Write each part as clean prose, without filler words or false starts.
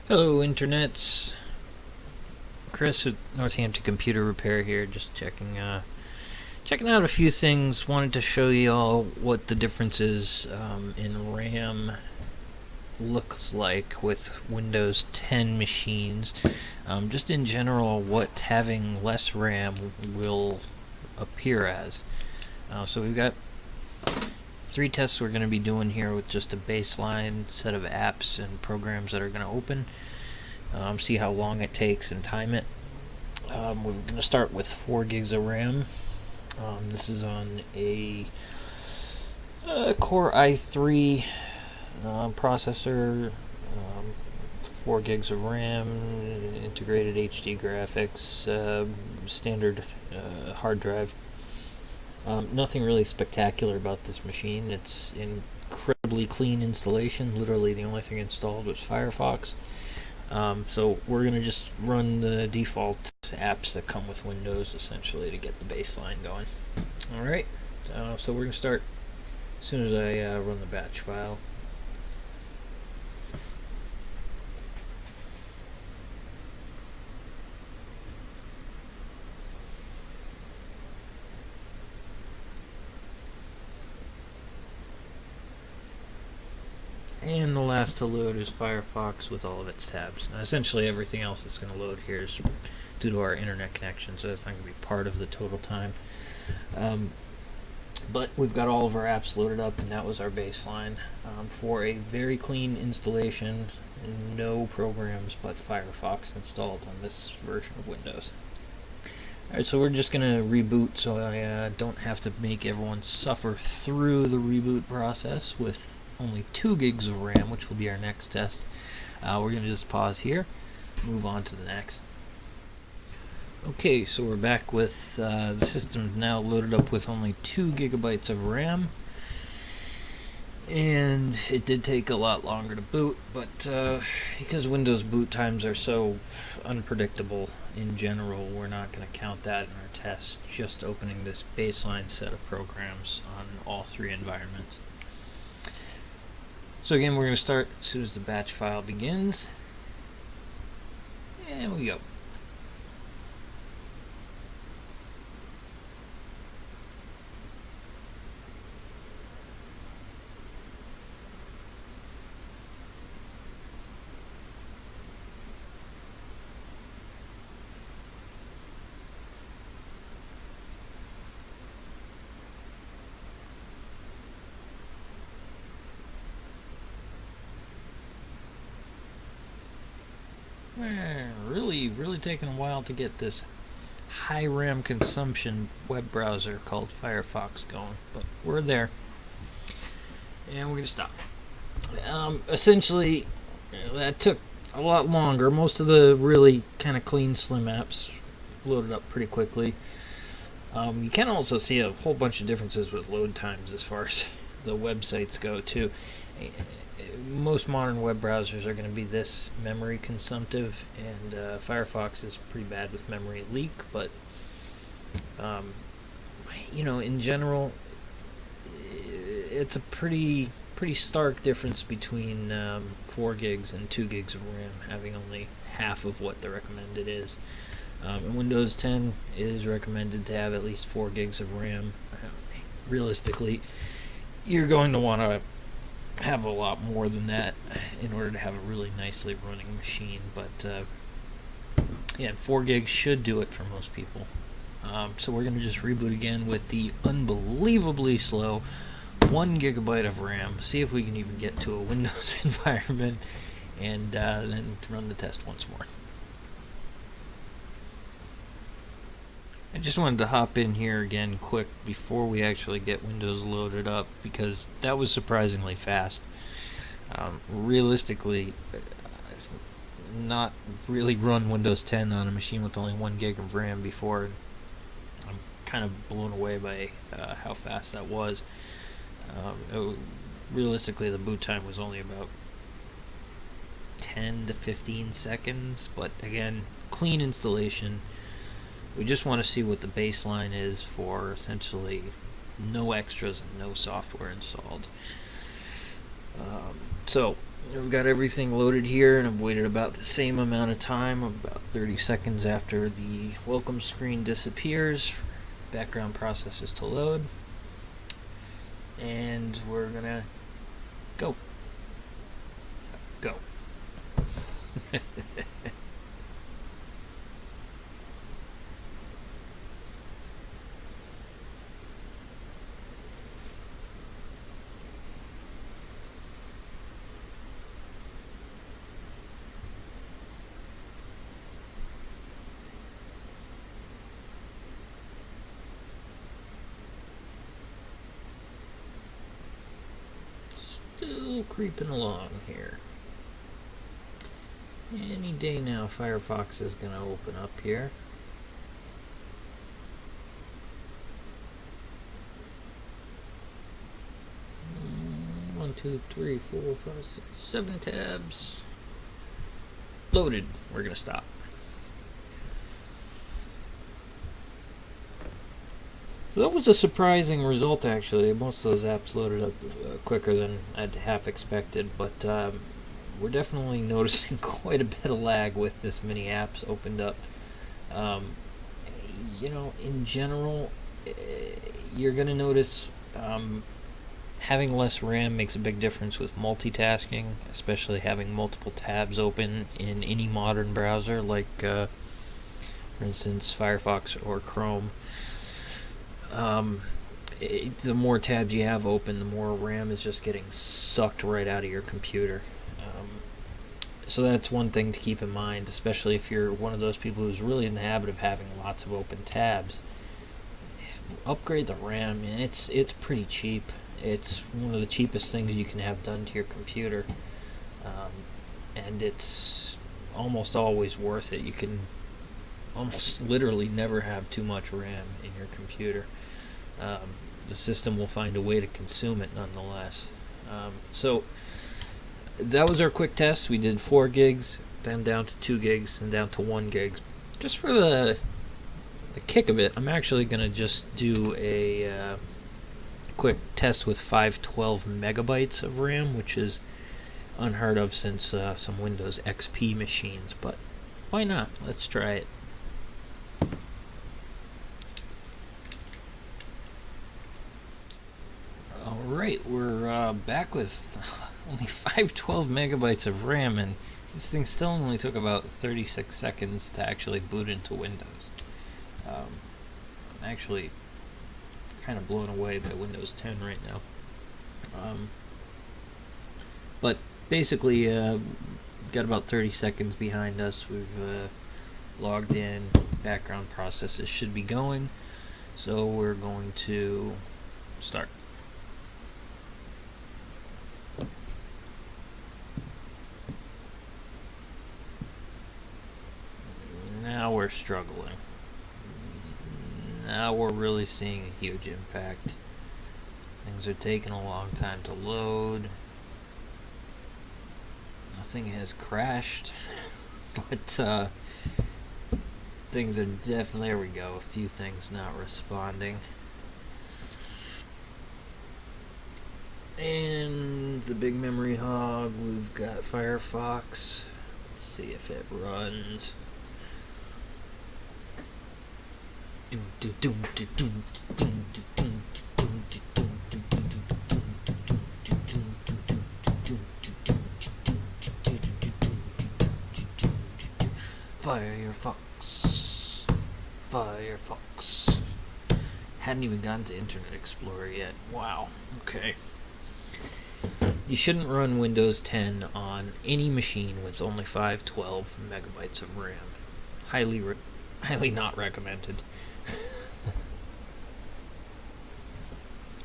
Hello, internets. Chris with Northampton Computer Repair here, just checking out a few things. Wanted to show you all what the differences in RAM looks like with Windows 10 machines. Just in general, what having less RAM will appear as. So we've got 3 tests we're going to be doing here with just a baseline set of apps and programs that are going to open. See how long it takes and time it. We're going to start with 4 gigs of RAM. This is on a Core i3 processor, 4 gigs of RAM, integrated HD graphics, standard hard drive. Nothing really spectacular about this machine. It's incredibly clean installation. Literally the only thing installed was Firefox. So we're going to just run the default apps that come with Windows essentially to get the baseline going. Alright, so we're going to start as soon as I run the batch file. And the last to load is Firefox with all of its tabs. Now, essentially everything else that's going to load here is due to our internet connection, so that's not going to be part of the total time. But we've got all of our apps loaded up, and that was our baseline. For a very clean installation, no programs but Firefox installed on this version of Windows. Alright, so we're just going to reboot so I don't have to make everyone suffer through the reboot process with only 2 gigs of RAM, which will be our next test. We're going to just pause here, move on to the next. Okay, so we're back with the system now loaded up with only 2 gigabytes of RAM. And it did take a lot longer to boot, but because Windows boot times are so unpredictable in general, we're not going to count that in our test, just opening this baseline set of programs on all 3 environments. So again, we're going to start as soon as the batch file begins. And we go. Really taking a while to get this high RAM consumption web browser called Firefox going, but we're there. And we're going to stop. Essentially, that took a lot longer. Most of the really kind of clean, slim apps loaded up pretty quickly. You can also see a whole bunch of differences with load times as far as the websites go, too. Most modern web browsers are going to be this memory consumptive, and Firefox is pretty bad with memory leak, but in general it's a pretty stark difference between 4 gigs and 2 gigs of RAM, having only half of what the recommended is. And Windows 10 is recommended to have at least 4 gigs of RAM. Realistically, you're going to want to have a lot more than that in order to have a really nicely running machine, but yeah, 4 gigs should do it for most people. So we're going to just reboot again with the unbelievably slow 1 gigabyte of RAM, see if we can even get to a Windows environment, and then run the test once more. I just wanted to hop in here again quick before we actually get Windows loaded up, because that was surprisingly fast. Realistically, I've not really run Windows 10 on a machine with only 1 gig of RAM before. I'm kind of blown away by how fast that was. Realistically, the boot time was only about 10 to 15 seconds, but again, clean installation. We just want to see what the baseline is for essentially no extras and no software installed. So I've got everything loaded here, and I've waited about the same amount of time, about 30 seconds after the welcome screen disappears. Background processes to load, and we're gonna go. Still creeping along here. Any day now, Firefox is going to open up here. One, two, three, four, five, six, 7 tabs. Loaded. We're going to stop. So that was a surprising result, actually. Most of those apps loaded up quicker than I'd half expected, but we're definitely noticing quite a bit of lag with this many apps opened up. In general, you're going to notice having less RAM makes a big difference with multitasking, especially having multiple tabs open in any modern browser, like, for instance, Firefox or Chrome. The more tabs you have open, the more RAM is just getting sucked right out of your computer. So that's one thing to keep in mind, especially if you're one of those people who's really in the habit of having lots of open tabs. Upgrade the RAM, and it's pretty cheap. It's one of the cheapest things you can have done to your computer, and it's almost always worth it. You can almost literally never have too much RAM in your computer. The system will find a way to consume it nonetheless. So that was our quick test. We did 4 gigs, then down to 2 gigs, and down to 1 gig. Just for the kick of it, I'm actually going to just do a quick test with 512 megabytes of RAM, which is unheard of since some Windows XP machines, but why not? Let's try it. Alright, we're back with only 512 megabytes of RAM, and this thing still only took about 36 seconds to actually boot into Windows. I'm actually kind of blown away by Windows 10 right now. But basically, got about 30 seconds behind us. We've logged in, background processes should be going, so we're going to start. Now we're struggling. Now we're really seeing a huge impact. Things are taking a long time to load. Nothing has crashed, but things are definitely, there we go, a few things not responding. And the big memory hog, we've got Firefox. Let's see if it runs. Firefox. Hadn't even gotten to Internet Explorer yet. Wow. Okay. You shouldn't run Windows 10 on any machine with only 512 megabytes of RAM. Highly not recommended.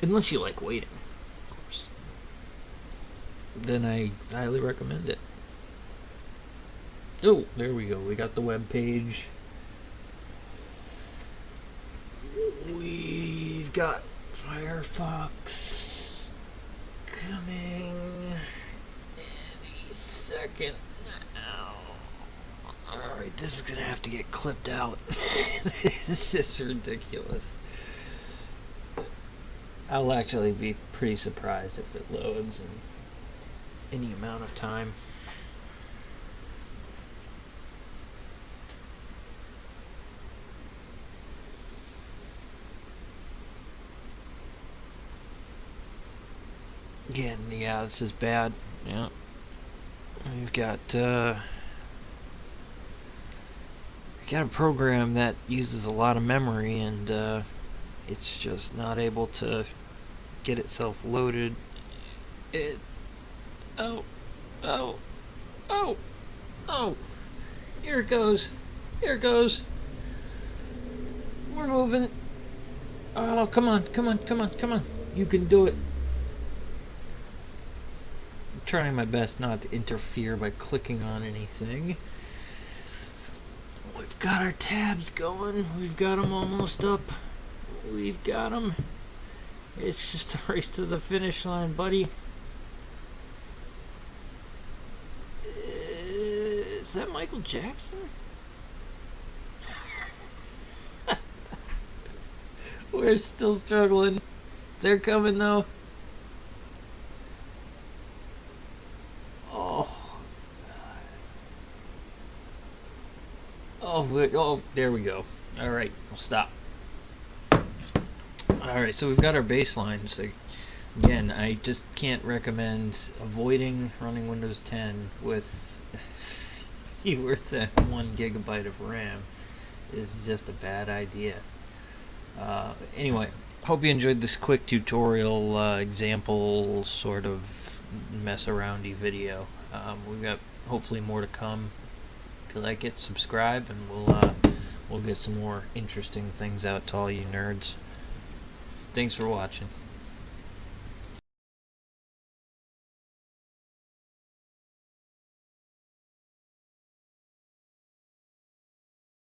Unless you like waiting, of course. Then I highly recommend it. Oh, there we go. We got the web page. We've got Firefox coming any second now. Alright, this is gonna have to get clipped out. This is ridiculous. I'll actually be pretty surprised if it loads any amount of time. Again, yeah, this is bad. Yeah, we've got a program that uses a lot of memory, and it's just not able to get itself loaded. It oh oh oh oh here it goes. Here it goes. We're moving. Oh, come on, come on, come on, come on. You can do it. I'm trying my best not to interfere by clicking on anything. We've got our tabs going. We've got them almost up. We've got them. It's just a race to the finish line, buddy. Is that Michael Jackson? We're still struggling. They're coming though. Oh. Oh, there we go. Alright, we'll stop. Alright, so we've got our baseline. So again, I just can't recommend avoiding running Windows 10 with fewer than 1 gigabyte of RAM. Is just a bad idea. Anyway, hope you enjoyed this quick tutorial example sort of mess aroundy video. We've got hopefully more to come. If you like it, subscribe, and we'll get some more interesting things out to all you nerds. Thanks for watching.